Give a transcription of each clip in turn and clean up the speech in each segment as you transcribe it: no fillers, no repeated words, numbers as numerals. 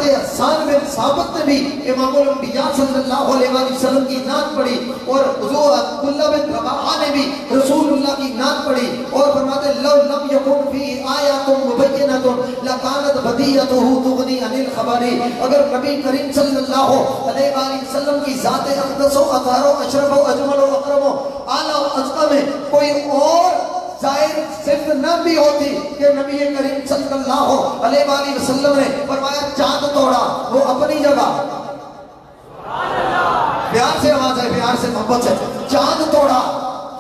حسان بن ثابت نے بھی امام الانبیاء صلی اللہ علیہ وسلم کی نعت پڑھی، اور حضور عبداللہ بن رواحہ نے بھی رسول اللہ کی نعت پڑھی، اور فرماتے لو لم یکن فی آیات مبینۃ لکانت بدیعتہ تغنی عن الخبر، اگر نبی کریم صلی اللہ علیہ وسلم کی ذات اقدس و اطہر و اشرف و اجمل و اکرم و اعلیٰ و ازکا میں کوئی اور ظاہر صرف نہ بھی ہوتی کہ نبی کریم صلی اللہ علیہ وآلہ وسلم نے فرمایا چاند توڑا، وہ اپنی جگہ، پیار سے آواز ہے، پیار سے محبت سے، چاند توڑا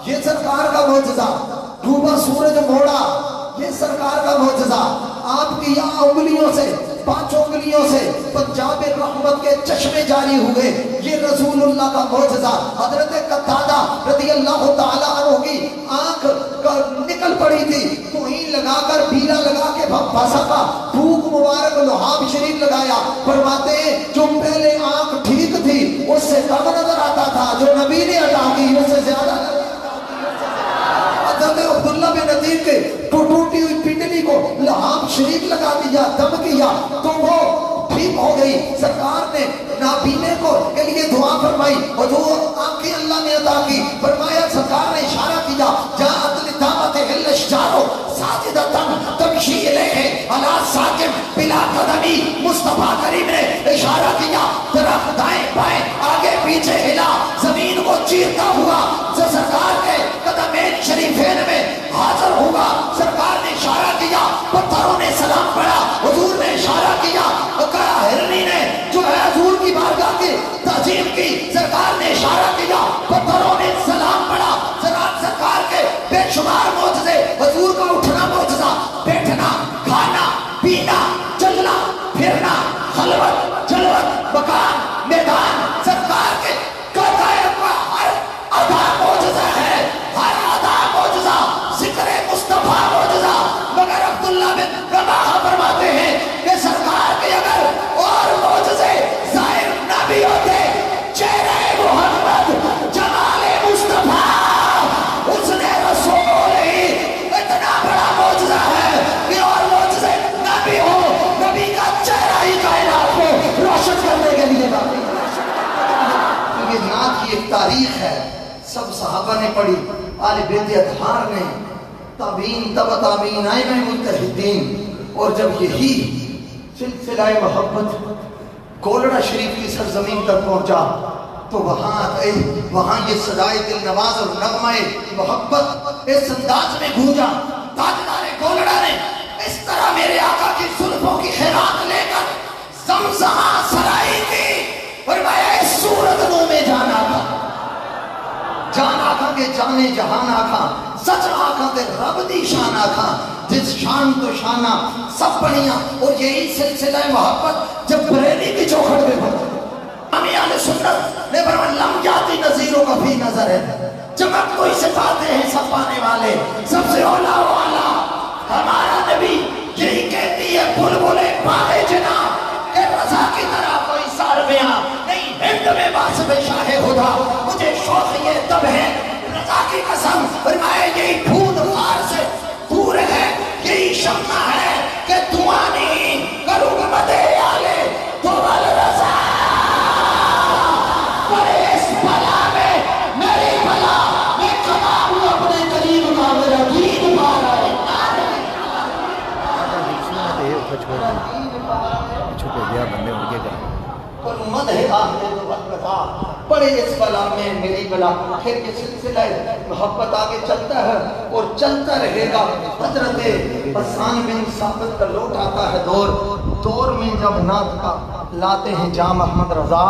یہ سرکار کا معجزہ، ڈوبا سورج موڑا یہ سرکار کا معجزہ، آپ کی یہاں انگلیوں سے، 5 انگلیوں سے پنجاب رحمت کے چشمے جاری ہوئے، یہ رسول اللہ کا معجزہ۔ حضرت قتادہ رضی اللہ تعالیٰ عنہ کی آنکھ نکل پڑی تھی، توہین لگا کر بیلا لگا کے پھنسا کا تھوک مبارک لحاب شریف لگایا، فرماتے ہیں جو پہلے آنکھ ٹھیک تھی اس سے کم نظر آتا تھا، جو نبی نے عطا کی اس سے زیادہ نظر حضرت عبداللہ بن نذیر کے ٹوٹی ہوئی پنڈلی کو لحاب شریف لگا دیا، دم کیا تو وہ ٹھیک ہو گئی۔ سرکار نے نابینے کو کے لیے دعا فرمائی، حضور آنکھیں اللہ نے عطا کی، فرمایا سرکار نے اشارہ کیا جاءت لدعوت الاشجار ساجدۃ تمشی الیہ علی ساکن بلا قدمی، مصطفیٰ کریم نے اشارہ کیا، درخت دائیں بائیں آگے پیچھے ہلا، زمین کو چیرتا ہوا سرکار کے قدمین شریفین میں حاضر ہوگا۔ سرکار نے اشارہ کیا، پتھروں نے سلام پڑھا، حضور نے اشارہ کیا، ہرنی نے جو ہے حضور کی بارگاہ کی تعظیم کی، سرکار نے اشارہ کیا، پتھروں نے سلام پڑھا۔ سرکار کے بے شمار معجزے، حضور کا اٹھنا معجزہ، بیٹھنا، کھانا، پینا، چلنا، پھرنا، خلوت، جلوت، مکان، میدان، سرکار کے ہر ادا معجزہ ہے، ہر ادا معجزہ، ذکر مصطفیٰ معجزہ۔ مگر عبداللہ بن رواحہ فرماتے ہیں کہ سرکار کے اگر اور معجزے ظاہر نہ بھی ہوتے، چہرہ محمد، جمال مصطفیٰ، حسن رسول ہی اتنا بڑا معجزہ ہے کہ اور معجزے نہ بھی ہو، نبی کا چہرہ ہی کائنات کو روشن کرنے کے لیے کافی ہے۔ کیونکہ نعت کی ایک تاریخ ہے، سب صحابہ نے پڑھی، آل بیت اطہار نے، تابعین تبع تابعین ائمہ مجتہدین، اور جب یہی سلسلہ محبت کولڑا شریف کی سرزمین تک پہنچا تو وہاں یہ صدائے دل نواز اور نغمہ محبت اس انداز میں گونجا، تاجدار کولڑا نے اس طرح میرے آقا کی زلفوں کی خیرات لے کر زمزمہ سرائی کی، فرمایا اس صورت نو میں جانا تھا، جان آکھاں کے جانے جہان آکھاں، سچ آکھاں تے رب دی شان آکھاں، جس شان تو شانہ سب بڑھیاں۔ اور یہی سلسلہ محبت جب بریلی کی چوکھٹ میں پڑھتے امی اہل سنت نے فرمایا لم جاتی نظیروں کا بھی نظر ہے، چمک کوئی صفاتے ہیں سب پانے والے، سب سے اولا والا ہمارا نبی یہی کہتی ہے بلبلے پانے جنا کہ رضا کی طرح کوئی سارمیاں نہیں، ہند میں واسب شاہ خدا، مجھے شوق یہ تب ہے رضا کی قسم، فرمایا یہی پھود خار سے دور ہے، یہی شمع ہے کہ دعا نہیں کروں گا مدے آلے تو والرضا، پر اس بلا میں میری بلا میں کما ہوں اپنے قریب کا، میرا دین پارا ہے پر مدح آہد وقتا، پڑے اس بلا میں میری بلا۔ پھر یہ سلسلہ محبت آگے چلتا ہے اور چلتا رہے گا۔ حضرت حسان بن ثابت کا لوٹ آتا ہے دور میں جب نعت کا لاتے ہیں جام احمد رضا،